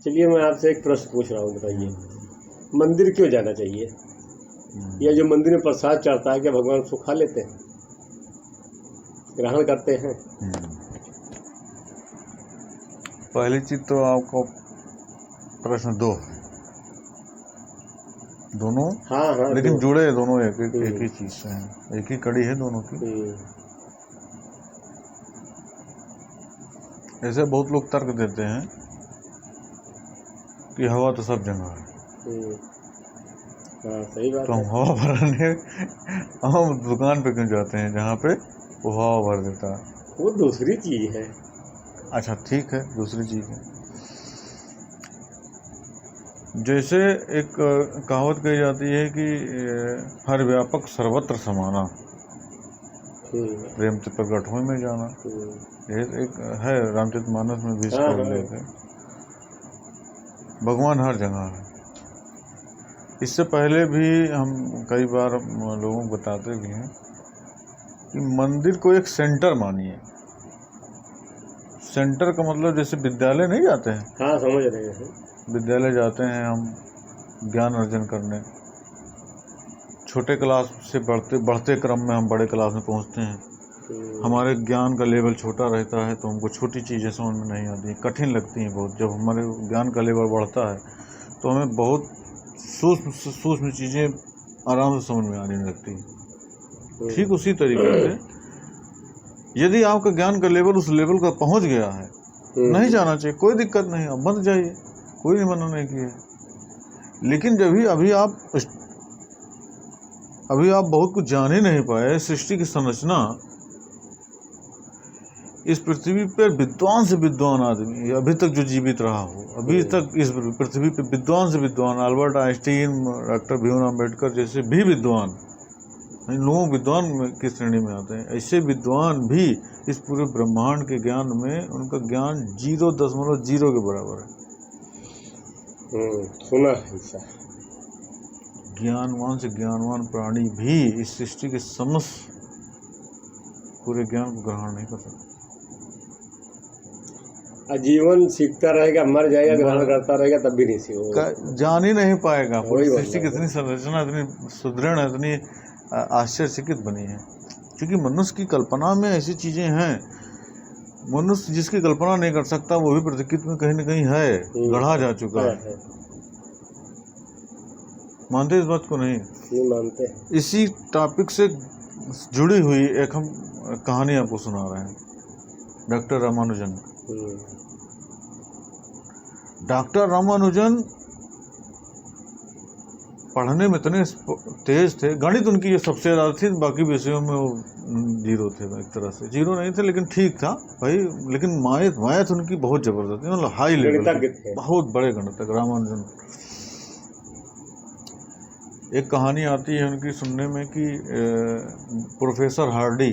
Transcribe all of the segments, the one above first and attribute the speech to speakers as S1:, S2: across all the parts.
S1: चलिए मैं आपसे एक प्रश्न पूछ रहा हूँ, बताइए मंदिर क्यों जाना चाहिए? या जो मंदिर में प्रसाद चढ़ता है क्या भगवान उसको खा लेते हैं, ग्रहण करते हैं?
S2: पहली चीज तो आपको प्रश्न दो है, दोनों
S1: हाँ
S2: लेकिन
S1: दो।
S2: जुड़े दोनों एक ही चीज से हैं, एक ही कड़ी है दोनों की। ऐसे बहुत लोग तर्क देते हैं कि हवा तो सब जगह है।
S1: हाँ सही बात
S2: तो
S1: है।
S2: हम हवा भरने हम दुकान पे क्यों जाते हैं जहाँ पे वो हवा भर देता है?
S1: वो दूसरी चीज है।
S2: अच्छा ठीक है, दूसरी चीज है। जैसे एक कहावत कही जाती है कि हर व्यापक सर्वत्र समाना, प्रेम से प्रकट हो में जाना। ये एक है रामचरितमानस में भी इसका उल्लेख है। भगवान हर जगह है। इससे पहले भी हम कई बार लोगों को बताते भी हैं कि मंदिर को एक सेंटर मानिए। सेंटर का मतलब जैसे विद्यालय नहीं जाते हैं।
S1: हाँ समझ रहे हैं।
S2: विद्यालय जाते हैं हम ज्ञान अर्जन करने, छोटे क्लास से बढ़ते क्रम में हम बड़े क्लास में पहुंचते हैं। हमारे ज्ञान का लेवल छोटा रहता है तो हमको छोटी चीज़ें समझ में नहीं आती, कठिन लगती हैं बहुत। जब हमारे ज्ञान का लेवल बढ़ता है तो हमें बहुत सूक्ष्म चीज़ें आराम से समझ में आने लगती हैं। ठीक उसी तरीके से यदि आपका ज्ञान का लेवल उस लेवल का पहुंच गया है, नहीं जाना चाहिए, कोई दिक्कत नहीं, अब मत जाइए, कोई नहीं मना नहीं किया। लेकिन जब भी अभी आप बहुत कुछ जान ही नहीं पाए, सृष्टि की संरचना, इस पृथ्वी पर विद्वान से विद्वान आदमी अभी तक जो जीवित रहा हो, अभी तक इस पृथ्वी पर विद्वान से विद्वान, Albert Einstein, doctor Bhimrao Ambedkar जैसे भी विद्वान, इन लोगों विद्वान की श्रेणी में आते हैं। ऐसे विद्वान भी इस पूरे ब्रह्मांड के ज्ञान में उनका ज्ञान 0.0 के बराबर है।
S1: सुना है ऐसा।
S2: ज्ञानवान से ज्ञानवान प्राणी भी इस सृष्टि के समस्त पूरे ज्ञान को ग्रहण नहीं कर सकता।
S1: आजीवन सीखता रहेगा, मर जाएगा, ग्रहण करता रहेगा, तब भी नहीं सीखेगा,
S2: जान ही नहीं पाएगा। पूरी सृष्टि की इतनी संरचना इतनी सुदृढ़, इतनी आश्चर्यचकित बनी है। क्योंकि मनुष्य की कल्पना में ऐसी चीजें हैं, मनुष्य जिसकी कल्पना नहीं कर सकता वो भी प्रकृति में कहीं न कहीं है, गढ़ा जा चुका है। मानते इस बात को? नहीं
S1: मानते।
S2: इसी टॉपिक से जुड़ी हुई एक हम कहानी आपको सुना रहे हैं, डॉक्टर रामानुजन। डॉक्टर रामानुजन पढ़ने में इतने तेज थे, गणित उनकी ये सबसे ज्यादा थी, बाकी विषयों में वो जीरो थे। एक तरह से जीरो नहीं थे लेकिन ठीक था भाई। लेकिन मैथ उनकी बहुत जबरदस्त थी, मतलब हाई लेवल की, बहुत बड़े गणितज्ञ रामानुजन। एक कहानी आती है उनकी सुनने में कि प्रोफेसर हार्डी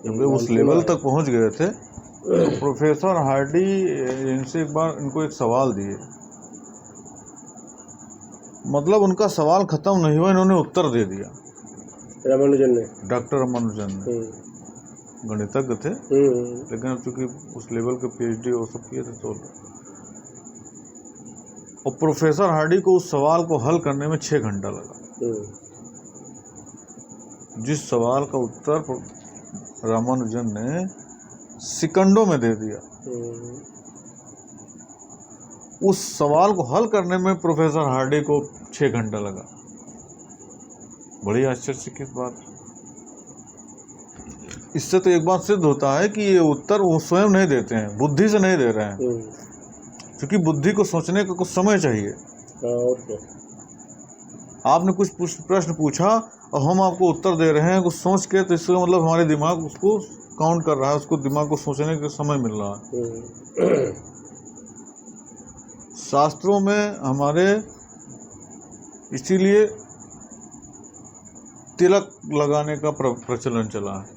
S2: जब वे उस लेवल तक पहुंच गए थे तो प्रोफेसर हार्डी इनसे एक बार इनको एक सवाल दिए, मतलब उनका सवाल खत्म नहीं हुआ, इन्होंने उत्तर दे दिया।
S1: रामानुजन ने, डॉक्टर
S2: रामानुजन ने, गणितज्ञ थे लेकिन अब चूंकि उस लेवल के पीएचडी वो सब किए थे तो। और प्रोफेसर हार्डी को उस सवाल को हल करने में 6 घंटा लगा। जिस सवाल का उत्तर रामानुजन ने सेकंडों में दे दिया, उस सवाल को हल करने में प्रोफेसर हार्डी को 6 घंटा लगा। बड़ी आश्चर्य की बात। इससे तो एक बात सिद्ध होता है कि ये उत्तर वो स्वयं नहीं देते हैं, बुद्धि से नहीं दे रहे हैं, क्योंकि बुद्धि को सोचने का कुछ समय चाहिए। आपने कुछ प्रश्न पूछा और हम आपको उत्तर दे रहे हैं कुछ सोच के, तो इसका मतलब हमारे दिमाग उसको काउंट कर रहा है, उसको दिमाग को सोचने का समय मिल रहा है। शास्त्रों में हमारे इसीलिए तिलक लगाने का प्रचलन चला है।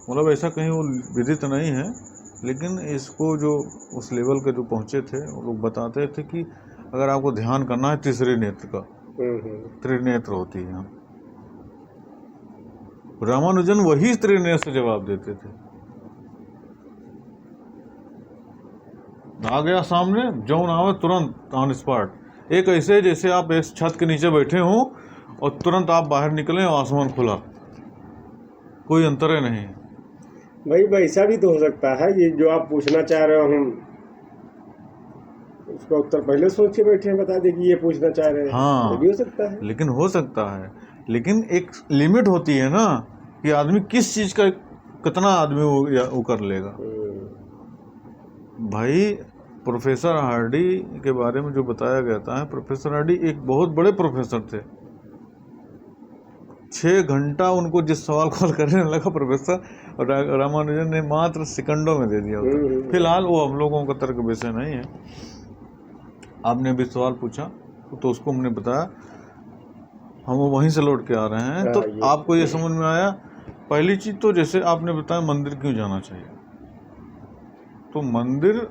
S2: मतलब ऐसा कहीं वो विदित नहीं है, लेकिन इसको जो उस लेवल के जो पहुंचे थे वो लोग बताते थे कि अगर आपको ध्यान करना है तीसरे नेत्र का, त्रिनेत्र होती है। रामानुजन वही त्रिनेत्र से जवाब देते थे। आ गया सामने, जो आवे तुरंत ऑन स्पॉट। एक ऐसे जैसे आप इस छत के नीचे बैठे हो और तुरंत आप बाहर निकले और आसमान खुला, कोई अंतर ही नहीं।
S1: भाई वैसा भी तो हो सकता है, ये जो आप पूछना चाह रहे हो हम उसका उत्तर पहले सोच के बैठे हैं, बता दे कि ये पूछना चाह रहे हैं।
S2: हाँ,
S1: ये भी हो सकता है।
S2: लेकिन हो सकता है, लेकिन एक लिमिट होती है ना कि आदमी किस चीज का कितना आदमी वो कर लेगा। भाई प्रोफेसर हार्डी के बारे में जो बताया गया था, प्रोफेसर हार्डी एक बहुत बड़े प्रोफेसर थे। 6 घंटा उनको जिस सवाल कॉल करने लगा प्रोफेसर, और रामानुजन ने मात्र सेकंडों में दे दिया होता। फिलहाल वो हम लोगों का तर्क विषय नहीं है। आपने भी सवाल पूछा तो उसको हमने बताया, हम वहीं से लौट के आ रहे हैं। तो आपको ये समझ में आया। पहली चीज तो जैसे आपने बताया मंदिर क्यों जाना चाहिए, तो मंदिर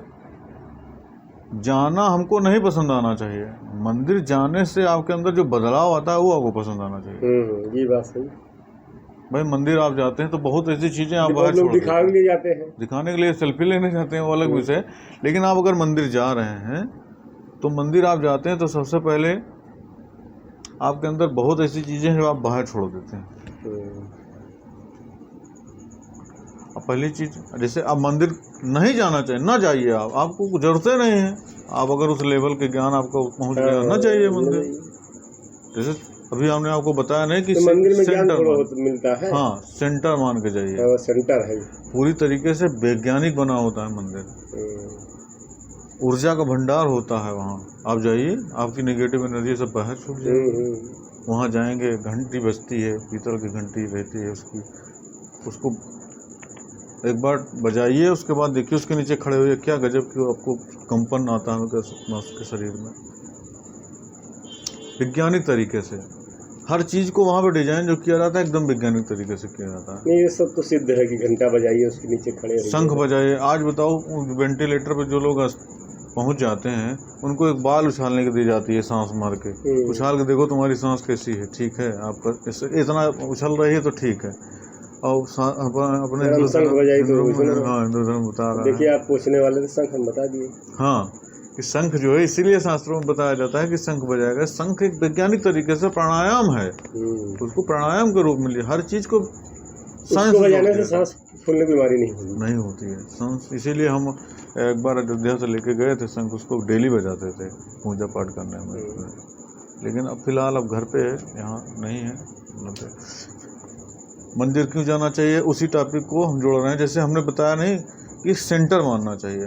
S2: जाना हमको नहीं पसंद आना चाहिए। मंदिर जाने से आपके अंदर जो बदलाव आता है वो आपको पसंद आना चाहिए।
S1: ये बात सही।
S2: भाई मंदिर आप जाते हैं तो बहुत ऐसी चीजें आप बाहर
S1: लोग दिखाने के लिए जाते हैं,
S2: दिखाने के लिए, सेल्फी लेने जाते हैं, वो अलग विषय। लेकिन आप अगर मंदिर जा रहे हैं तो मंदिर आप जाते हैं तो सबसे पहले आपके अंदर बहुत ऐसी चीजें हैं जो आप बाहर छोड़ देते हैं। अब पहली चीज, जैसे आप मंदिर नहीं जाना चाहिए, ना जाइए, आपको जरूरत नहीं है। आप अगर उस लेवल के ज्ञान आपका पहुंच गया, ना चाहिए मंदिर। जैसे अभी हमने आपको बताया नहीं कि
S1: तो मंदिर में ज्ञान मिलता है।
S2: हाँ, सेंटर मान के जाइए,
S1: सेंटर है, पूरी
S2: तरीके से वैज्ञानिक बना होता है मंदिर। ऊर्जा का भंडार होता है वहाँ। आप जाइए, आपकी नेगेटिव एनर्जी सब बाहर छूट जाएगी। वहाँ जाएंगे, घंटी बजती है, पीतल की घंटी रहती है, उसको एक बार बजाइए, उसके बाद देखिए उसके नीचे खड़े हुए क्या गजब की आपको कंपन आता है उसके शरीर में। वैज्ञानिक तरीके से हर चीज को वहाँ पे डिजाइन जो किया जाता है एकदम वैज्ञानिक तरीके से किया जाता है।
S1: नहीं, ये सब तो सिद्ध है कि घंटा बजाइए, उसके नीचे खड़े,
S2: शंख बजाइए। आज बताओ, वेंटिलेटर पे जो लोग पहुंच जाते हैं उनको एक बाल उछालने की दी जाती है, सांस मार के उछाल के देखो तुम्हारी सांस कैसी है, ठीक है, आपका इतना उछल रही है तो ठीक है। और अपने हिंदू धर्म बता रहा है।
S1: देखिए आप पूछने वाले थे, शंख हम बता दिए।
S2: हाँ, कि शंख जो है, इसीलिए शास्त्रों में बताया जाता है कि शंख बजाएगा। शंख एक वैज्ञानिक तरीके से प्राणायाम है, उसको प्राणायाम के रूप में लिया। हर चीज को
S1: बजाने से सांस फूलने की बीमारी नहीं
S2: होती है। इसीलिए हम एक बार अयोध्या से लेके गए थे शंख, उसको डेली बजाते थे पूजा पाठ करने में। लेकिन अब फिलहाल अब घर पे है, यहाँ नहीं है। मंदिर क्यों जाना चाहिए, उसी टॉपिक को हम जोड़ रहे हैं। जैसे हमने बताया नहीं कि सेंटर मानना चाहिए।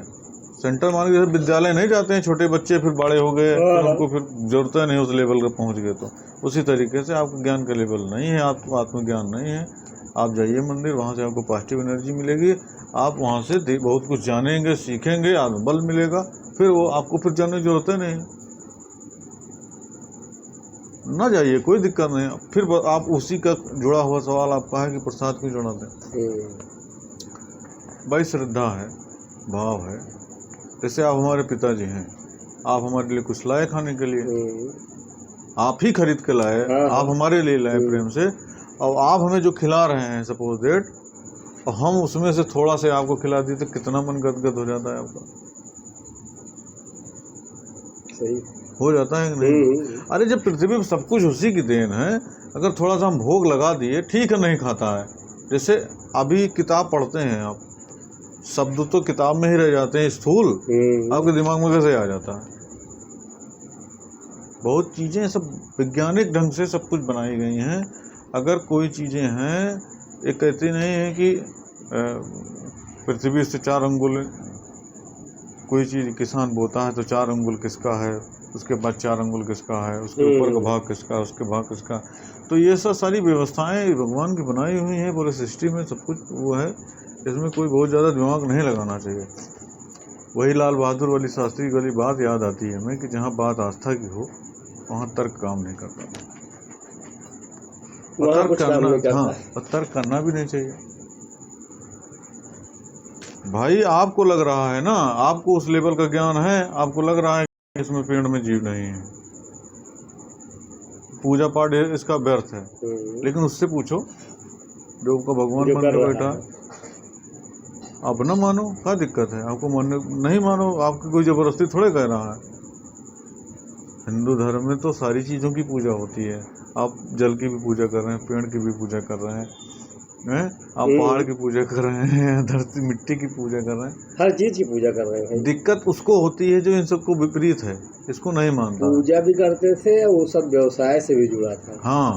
S2: सेंटर मान के जैसे विद्यालय नहीं जाते हैं छोटे बच्चे, फिर बड़े हो गए, फिर उनको फिर जरूरत नहीं उस लेवल का पहुंच गए, तो उसी तरीके से आपको ज्ञान का लेवल नहीं है, आपको आत्मज्ञान नहीं है। आप जाइए मंदिर, वहाँ से आपको पॉजिटिव एनर्जी मिलेगी, आप वहाँ से बहुत कुछ जानेंगे, सीखेंगे, आत्मबल मिलेगा, फिर वो आपको फिर जाने की जरूरत नहीं, ना जाइए, कोई दिक्कत नहीं। फिर आप उसी का जुड़ा हुआ सवाल आपका है कि प्रसाद क्यों चढ़ाते हैं। भाई श्रद्धा है, भाव है। जैसे आप हमारे पिताजी हैं, आप हमारे लिए कुछ लाए खाने के लिए, आप ही खरीद के लाए, आप हमारे लिए लाए प्रेम से, और आप हमें जो खिला रहे हैं सपोज दैट, और हम उसमें से थोड़ा से आपको खिला दिए तो कितना मन गदगद हो जाता है आपका।
S1: सही
S2: हो जाता है कि नहीं। अरे जब पृथ्वी पर सब कुछ उसी की देन है, अगर थोड़ा सा हम भोग लगा दिए, ठीक है, नहीं खाता है। जैसे अभी किताब पढ़ते हैं आप, शब्द तो किताब में ही रह जाते हैं, स्थूल आपके दिमाग में कैसे आ जाता है। बहुत चीजें सब वैज्ञानिक ढंग से सब कुछ बनाई गई हैं। अगर कोई चीजें हैं, ये कहती नहीं है कि पृथ्वी से 4 अंगुल कोई चीज किसान बोता है तो 4 अंगुल किसका है, उसके बाद 4 अंगुल किसका है, उसके ऊपर का भाग किसका, उसके भाग किसका। तो ये सब सारी व्यवस्थाएं भगवान की बनाई हुई हैं, पूरे सृष्टि में सब कुछ वो है। इसमें कोई बहुत ज़्यादा दिमाग नहीं लगाना चाहिए। वही लाल बहादुर वाली शास्त्री वाली बात याद आती है हमें कि जहाँ बात आस्था की हो वहाँ तर्क काम नहीं करता, तर्क करना भी नहीं चाहिए। भाई आपको लग रहा है ना, आपको उस लेवल का ज्ञान है, आपको लग रहा है कि इसमें पेड़ में जीव नहीं है, पूजा पाठ इसका व्यर्थ है, लेकिन उससे पूछो जो आपका भगवान बन के बैठा है, आप ना मानो, क्या दिक्कत है? आपको मानने नहीं मानो, आपकी कोई जबरदस्ती थोड़े कह रहा है। हिंदू धर्म में तो सारी चीज़ों की पूजा होती है। आप जल की भी पूजा कर रहे हैं, पेड़ की भी पूजा कर रहे हैं, आप पहाड़ की पूजा कर रहे हैं, धरती मिट्टी की पूजा कर रहे हैं,
S1: हर चीज की पूजा कर रहे हैं भाई।
S2: दिक्कत उसको होती है जो इन सबको विपरीत है, इसको नहीं मानता।
S1: पूजा भी करते थे, वो सब व्यवसाय से भी जुड़ा था।
S2: हाँ,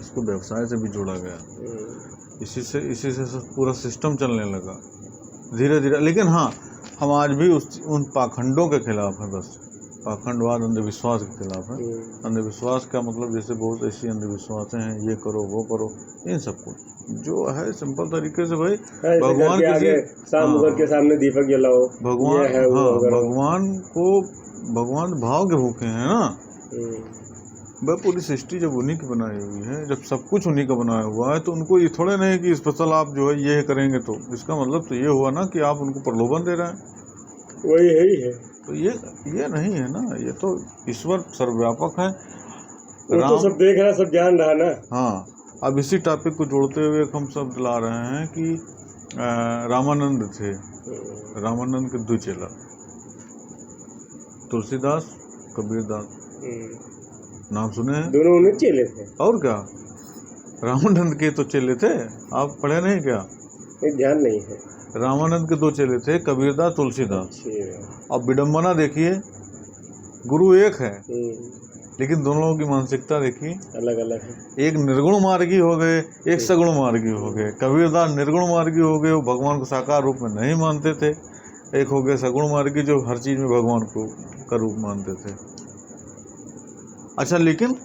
S2: इसको व्यवसाय से भी जोड़ा गया, इसी से पूरा सिस्टम चलने लगा धीरे धीरे। लेकिन हाँ, हम आज भी उन पाखंडों के खिलाफ हैं, बस पाखंडवाद, अंधविश्वास के खिलाफ है। अंधविश्वास का मतलब जैसे बहुत ऐसी अंधविश्वासें हैं, ये करो वो करो, इन सबको जो है सिंपल तरीके से भाई भगवान
S1: के के सामने दीपक जलाओ,
S2: भगवान, हाँ, भगवान भाव के भूखे हैं ना। वह पूरी सृष्टि जब उन्हीं की बनाई हुई है, जब सब कुछ उन्हीं का बनाया हुआ है, तो उनको ये थोड़े नहीं कि स्पेशल आप जो है ये करेंगे, तो इसका मतलब तो ये हुआ ना कि आप उनको प्रलोभन दे रहे हैं।
S1: वही यही है,
S2: तो ये नहीं है ना, ये तो ईश्वर सर्वव्यापक है,
S1: तो सब देख रहा, सब जान रहा ना।
S2: हाँ, अब इसी टॉपिक को जोड़ते हुए हम सब ला रहे हैं कि रामानंद थे, रामानंद के दो चेला, तुलसीदास, कबीरदास, नाम सुने हैं?
S1: दोनों उन्हें चेले थे। और
S2: क्या, रामानंद के तो चेले थे, आप पढ़े नहीं क्या?
S1: ध्यान नहीं है।
S2: रामानंद के दो चेले थे, कबीरदास, तुलसीदास। अब विडम्बना देखिए, गुरु एक है लेकिन दोनों की मानसिकता देखिए
S1: अलग अलग है।
S2: एक निर्गुण मार्गी हो गए, एक सगुण मार्गी हो गए। कबीरदास निर्गुण मार्गी हो गए, वो भगवान को साकार रूप में नहीं मानते थे। एक हो गए सगुण मार्गी, जो हर चीज में भगवान को का रूप मानते थे। अच्छा, लेकिन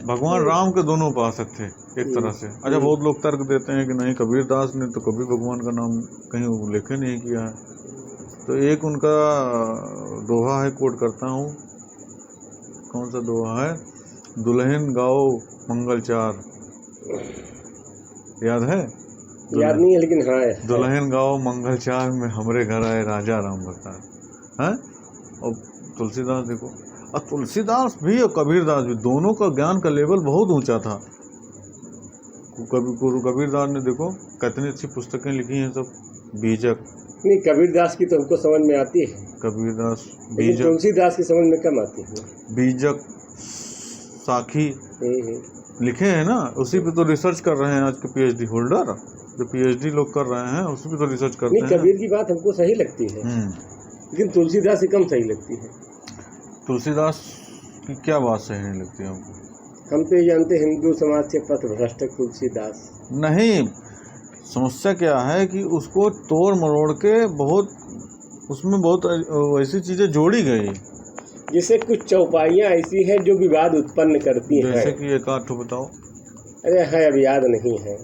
S2: भगवान राम के दोनों उपासक थे एक तरह से। अच्छा, बहुत लोग तर्क देते हैं कि नहीं, कबीरदास ने तो कभी भगवान का नाम कहीं उल्लेख नहीं किया है। तो एक उनका दोहा है, कोट करता हूँ, कौन सा दोहा है? दुल्हन गाओ मंगलचार, याद है?
S1: याद नहीं है लेकिन हाँ है।
S2: दुल्हन गाओ मंगलचार में हमरे घर आए राजा राम अवतार है। और तुलसीदास देखो, और तुलसीदास भी और कबीरदास भी, दोनों का ज्ञान का लेवल बहुत ऊंचा था। गुरु कबीरदास ने देखो कितनी अच्छी पुस्तकें लिखी हैं, सब बीजक।
S1: नहीं, कबीरदास की तो हमको समझ में आती है,
S2: कबीरदास बीजक,
S1: तुलसीदास की समझ में कम आती है।
S2: बीजक, साखी लिखे हैं ना, उसी पे तो रिसर्च कर रहे हैं आज के पीएचडी होल्डर, जो पीएचडी लोग कर रहे हैं उसी पे तो रिसर्च करते हैं।
S1: कबीर की बात हमको सही लगती है, लेकिन तुलसीदास से कम सही लगती है।
S2: तुलसीदास की क्या बात सही नहीं लगती हमको?
S1: हम तो ये जानते हिंदू समाज से पथ भ्रष्ट तुलसीदास
S2: नहीं। समस्या क्या है कि उसको तोड़ मरोड़ के बहुत, उसमें बहुत ऐसी चीजें जोड़ी गई,
S1: जैसे कुछ चौपाइयाँ ऐसी हैं जो विवाद उत्पन्न करती हैं।
S2: जैसे कि एक आठ बताओ।
S1: अरे है, अब याद नहीं है।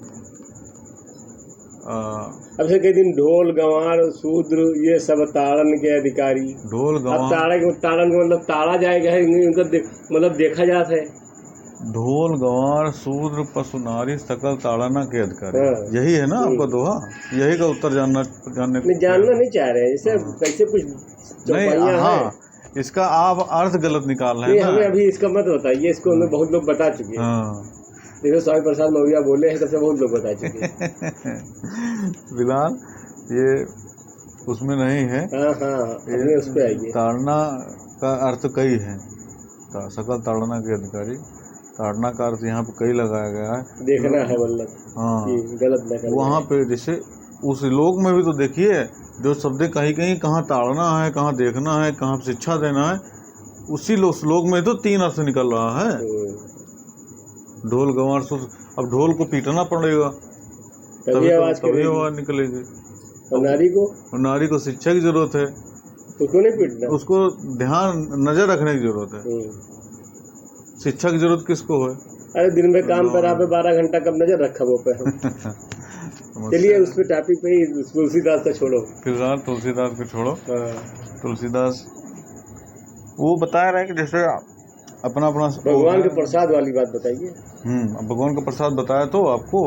S1: अब से कई दिन ढोल गंवार शूद्र ये सब ताड़न के अधिकारी।
S2: ढोल गंवार,
S1: ताड़न का मतलब ताड़ा जाएगा, इनका मतलब देखा जाता है।
S2: ढोल गंवार शूद्र पशु नारी सकल ताड़ना के अधिकारी। यही है ना आपका दोहा? यही का उत्तर जानना नहीं
S1: चाह रहे हैं, जैसे कैसे कुछ
S2: नहीं। हाँ, इसका आप अर्थ गलत निकाल रहे हैं ना।
S1: हमें अभी इसका मत बताइए, इसको हमें बहुत लोग बता चुके हैं। देखो स्वामी प्रसाद मौर्य बोले हैं, तब से बहुत लोग बता चुके हैं।
S2: फिलहाल ये उसमें नहीं है।
S1: हाँ, उस पे आइए।
S2: ताड़ना का अर्थ कई है, सकल ताड़ना के अधिकारी। ताड़ना का अर्थ यहाँ पे कई लगाया गया है,
S1: देखना है मतलब। हाँ, गलत न करना।
S2: वहाँ पे जैसे उस लोक में भी तो देखिए, जो शब्द कहीं कहीं कहाँ ताड़ना है, कहाँ देखना है, कहाँ शिक्षा देना है, उसी श्लोक में तो 3 अर्थ निकल रहा है। ढोल गंवार शूद्र, अब ढोल को पीटना पड़ेगा तभी आवाज निकलेगी। और नारी को शिक्षा की जरूरत है,
S1: उसको नहीं पीटना,
S2: उसको ध्यान नजर रखने की जरूरत है। शिक्षा की जरूरत किसको है?
S1: अरे दिन में काम पर आप 12 घंटा कब नजर रखा वो पे। चलिए उस पे टॉपिक पे ही तुलसीदास का छोड़ो,
S2: फिलहाल तुलसीदास को छोड़ो। तुलसीदास वो बता रहे हैं कि जैसे अपना
S1: भगवान के प्रसाद वाली बात बताइए।
S2: भगवान का प्रसाद बताया तो आपको,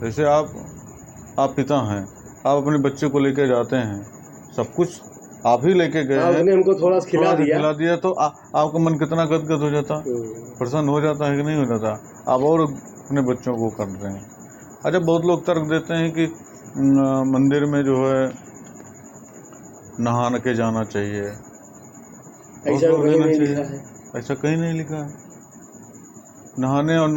S2: जैसे आप पिता हैं, आप अपने बच्चे को लेके जाते हैं, सब कुछ आप ही लेके गए हैं,
S1: हमको थोड़ा खिला
S2: दिया तो आपका मन कितना गदगद हो जाता, प्रसन्न हो जाता है कि नहीं हो जाता? आप और अपने बच्चों को कर रहे हैं। अच्छा, बहुत लोग तर्क देते हैं कि मंदिर में जो है नहा के जाना चाहिए,
S1: ऐसा
S2: और
S1: कहीं
S2: लेना
S1: नहीं
S2: चाहिए।
S1: लिखा है।
S2: ऐसा कहीं नहीं लिखा है। नहाने और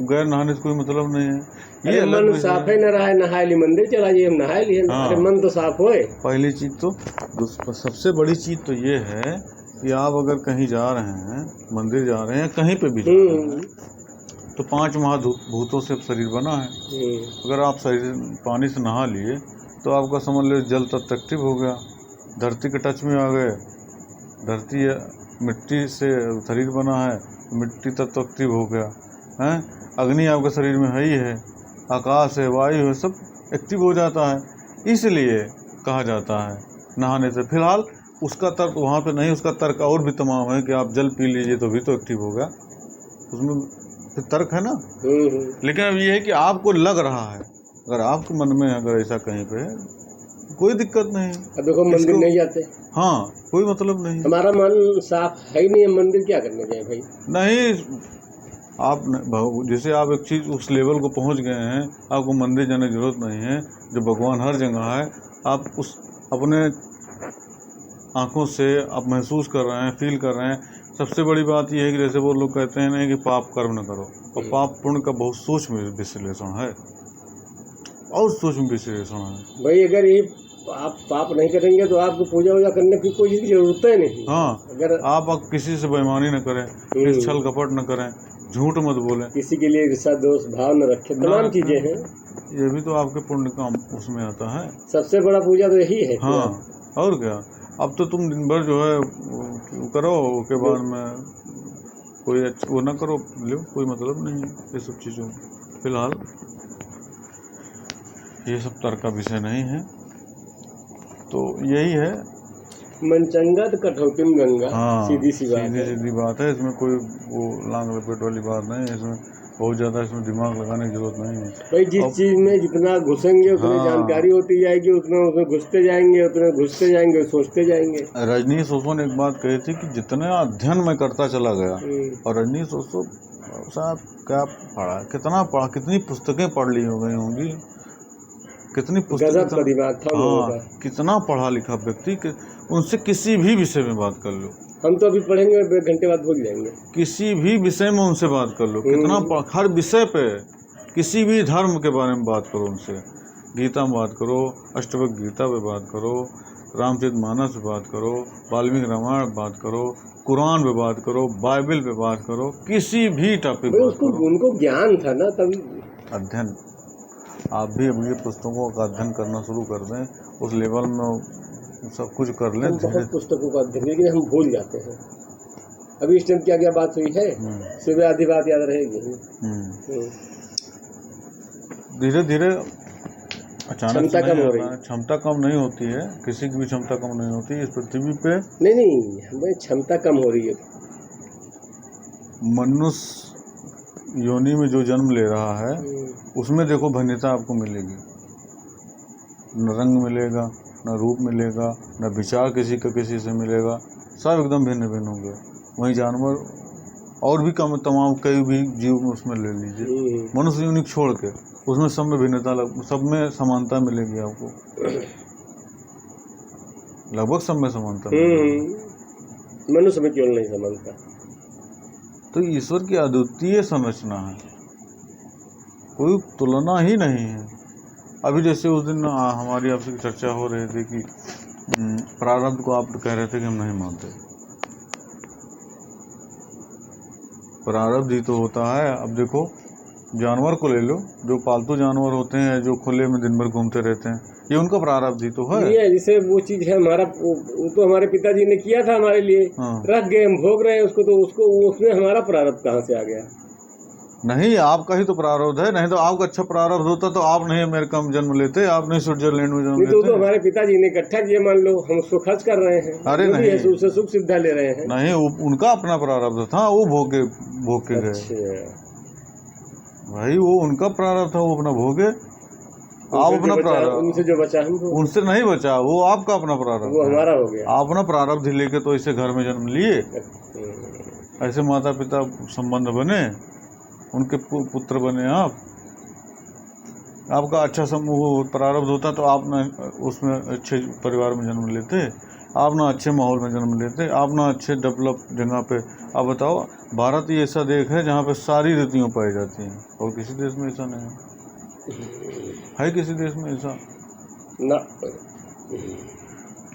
S2: गैर नहाने से कोई मतलब नहीं है, ये
S1: अरे
S2: अलग
S1: मन
S2: विषय
S1: साफ
S2: है।
S1: है, न रहा है नहाए ली मंदिर चला जाइए, हम नहाए लिए।
S2: हाँ।
S1: अरे मन तो साफ होए।
S2: पहली चीज तो सबसे बड़ी चीज तो ये है कि आप अगर कहीं जा रहे हैं, मंदिर जा रहे हैं, कहीं पे भी जा रहे हैं, तो 5 महाभूतों से शरीर बना है। अगर आप शरीर पानी से नहा लिए तो आपका समझ लो जल तत्व एक्टिव हो गया, धरती के टच में आ गए। धरती मिट्टी से शरीर बना है, मिट्टी तत्व एक्टिव हो गया है। अग्नि आपके शरीर में है ही है, आकाश है, वायु है, सब एक्टिव हो जाता है। इसलिए कहा जाता है नहाने से। फिलहाल उसका तर्क वहाँ पे नहीं, उसका तर्क और भी तमाम है कि आप जल पी लीजिए तो भी तो एक्टिव होगा, उसमें फिर तर्क है ना। लेकिन अब ये है कि आपको लग रहा है, अगर आपके मन में अगर ऐसा कहीं पे है, कोई दिक्कत नहीं।
S1: अब देखो मंदिर नहीं जाते,
S2: हाँ, कोई मतलब नहीं।
S1: हमारा मन साफ है ही नहीं, मंदिर क्या करने जाए भाई।
S2: नहीं, आप जैसे आप एक चीज उस लेवल को पहुंच गए हैं, आपको मंदिर जाने की जरूरत नहीं है, जो भगवान हर जगह है। आप उस अपने आंखों से आप महसूस कर रहे हैं, फील कर रहे हैं। सबसे बड़ी बात यह है कि जैसे वो लोग कहते हैं ना कि पाप कर्म न करो, और पाप पुण्य का बहुत सूक्ष्म विश्लेषण है, और सूक्ष्म विश्लेषण है
S1: भाई। अगर ये आप पाप नहीं करेंगे तो आपको पूजा वूजा करने की कोई जरूरत है नहीं।
S2: हाँ,
S1: अगर
S2: आप किसी से बेईमानी न करें, किसी छल कपट न करें, झूठ मत बोलें,
S1: किसी के लिए ईर्ष्या दोष भाव न रखें, तमाम चीजें हैं।
S2: ये भी तो आपके पुण्य का उसमें आता है।
S1: सबसे बड़ा पूजा तो यही है।
S2: हाँ, और क्या। अब तो तुम दिन भर जो है करो, के बाद में कोई वो ना करो, लो, कोई मतलब नहीं है ये सब चीज़ों। फिलहाल ये सब तर्क का विषय नहीं है, तो यही है।
S1: मनचंगा तो कठौती में गंगा।
S2: हाँ,
S1: सीधी सी
S2: बात है। इसमें कोई वो लांग लपेट वाली बात नहीं है, इसमें बहुत ज़्यादा इसमें दिमाग लगाने की जरूरत नहीं है
S1: भाई। जिस चीज़ में जितना घुसेंगे उतनी जानकारी होती जाएगी, उसमें घुसते जाएंगे, सोचते जाएंगे।
S2: रजनीश ओशो ने एक बात कही थी कि जितना अध्ययन मैं करता चला गया, और रजनीश ओशो साहब क्या पढ़ा, कितना पढ़ा, कितनी पुस्तकें पढ़ ली हो गई होंगी, कितनी पुस्तकें,
S1: दिमाग था
S2: हाँ, कितना पढ़ा लिखा व्यक्ति, उनसे किसी भी विषय में बात कर लो।
S1: हम तो अभी पढ़ेंगे, 1 घंटे बाद भूल जाएंगे।
S2: किसी भी विषय में उनसे बात कर लो, कितना हर विषय पे, किसी भी धर्म के बारे में बात करो उनसे। गीता में बात करो, अष्टवक्र गीता पे बात करो, रामचरितमानस पे बात करो, वाल्मीकि रामायण पे बात करो, कुरान पे बात करो, बाइबल पे बात करो, किसी भी टॉपिक पे बात करो।
S1: उनको ज्ञान था ना तभी।
S2: अध्ययन, आप भी अपनी पुस्तकों का अध्ययन करना शुरू कर दें, उस लेवल में सब कुछ कर लें।
S1: बहुत पुस्तकों का अध्ययन, लेकिन हम भूल जाते हैं। अभी इस टाइम क्या बात हुई है, सुबह आधी बात याद रहेगी।
S2: धीरे धीरे अचानक क्षमता कम नहीं होती है, किसी की भी क्षमता कम नहीं होती इस पृथ्वी पे।
S1: नहीं, हमें क्षमता कम हो रही है।
S2: मनुष्य योनि में जो जन्म ले रहा है, उसमें देखो भिन्नता आपको मिलेगी। न रंग मिलेगा, न रूप मिलेगा, न विचार किसी का किसी से मिलेगा, सब एकदम भिन्न भिन्न होंगे। वहीं जानवर और भी कम तमाम कई भी जीव उसमें ले लीजिए, मनुष्य यूनिक छोड़ के, उसमें सब में भिन्नता, सब में समानता मिलेगी आपको, लगभग सब में समानता मिलेगी।
S1: मनुष्य में केवल नहीं समानता।
S2: तो ईश्वर की अद्वितीय संरचना है, कोई तुलना ही नहीं है। अभी जैसे उस दिन हमारी आपसे चर्चा हो रही थी कि प्रारब्ध को आप कह रहे थे कि हम नहीं मानते। प्रारब्ध ही तो होता है। अब देखो, जानवर को ले लो, जो पालतू जानवर होते हैं, जो खुले में दिन भर घूमते रहते हैं, ये उनका प्रारब्ध ही तो है।
S1: ये जैसे वो चीज है हमारा, वो तो हमारे पिताजी ने किया था हमारे लिए, रख गए, हम भोग रहे हैं उसको, तो उसमें हमारा प्रारब्ध कहाँ से आ गया।
S2: नहीं, आपका ही तो प्रारब्ध है। नहीं तो आपका अच्छा प्रारब्ध होता तो आप नहीं अमेरिका में जन्म लेते, आप नहीं स्विट्जरलैंड में जन्म लेते।
S1: तो हमारे पिताजी ने इकट्ठा किया, मान लो हम उसको खर्च कर रहे हैं।
S2: अरे नहीं,
S1: उससे सुख सुविधा ले रहे हैं।
S2: नहीं, उनका अपना प्रारब्ध था, वो भोग के गए भाई, वो उनका प्रारब्ध था, वो अपना भोगे। आप अपना प्रारब्ध,
S1: उनसे जो बचा हम,
S2: उनसे नहीं बचा, वो आपका अपना प्रारब्ध,
S1: वो हमारा हो गया।
S2: आप अपना प्रारब्ध लेके तो ऐसे घर में जन्म लिए, ऐसे माता पिता संबंध बने, उनके पुत्र बने आप। आपका अच्छा वो प्रारब्ध होता तो आप ना उसमें अच्छे परिवार में जन्म लेते, आप ना अच्छे माहौल में जन्म लेते, आप ना अच्छे डेवलप जगह पे। आप बताओ, भारत ही ऐसा देश है जहाँ पे सारी रीतियाँ पाई जाती हैं, और किसी देश में ऐसा नहीं है किसी देश में ऐसा
S1: ना।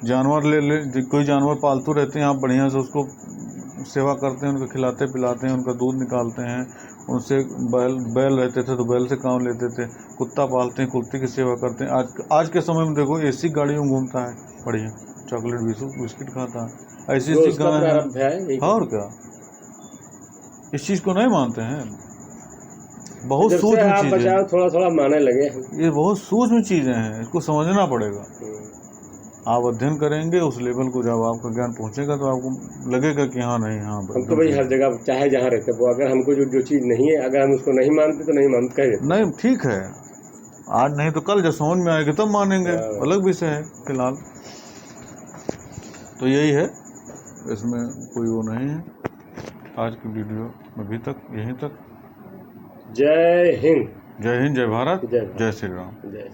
S2: जानवर ले कोई जानवर पालतू रहते हैं, आप बढ़िया से उसको सेवा करते हैं, उनको खिलाते पिलाते हैं, उनका दूध निकालते हैं, उनसे बैल रहते थे तो बैल से काम लेते थे, कुत्ता पालते हैं, कुत्ते की सेवा करते हैं। आज के समय में देखो एसी गाड़ियों में घूमता है, बढ़िया चॉकलेट बिस्किट खाता है, ऐसी
S1: जो
S2: ऐसी
S1: उसका
S2: गाय
S1: प्रारब्ध है
S2: हैं। और क्या, इस चीज़ को नहीं मानते हैं? बहुत
S1: जब से
S2: सूक्ष्म
S1: आप
S2: चीज़ है
S1: बचाओ थोड़ा थोड़ा मानने लगे हैं।
S2: ये, बहुत सूक्ष्म चीज़ें हैं, इसको समझना पड़ेगा। आप अध्ययन करेंगे उस लेवल को, जब आपका ज्ञान पहुंचेगा तो आपको लगेगा कि हाँ नहीं हाँ
S1: हम तो भाई हर जगह चाहे जहाँ रहते वो, अगर हमको जो चीज़ नहीं है, अगर हम उसको नहीं मानते तो नहीं मानते, कह देते
S2: नहीं, ठीक है, आज नहीं तो कल जब समझ में आएगी तब मानेंगे, अलग विषय है फिलहाल। तो यही है, इसमें कोई वो नहीं है। आज की वीडियो अभी तक यहीं तक।
S1: जय हिंद।
S2: जय हिंद, जय भारत,
S1: जय
S2: जय श्री राम।
S1: जय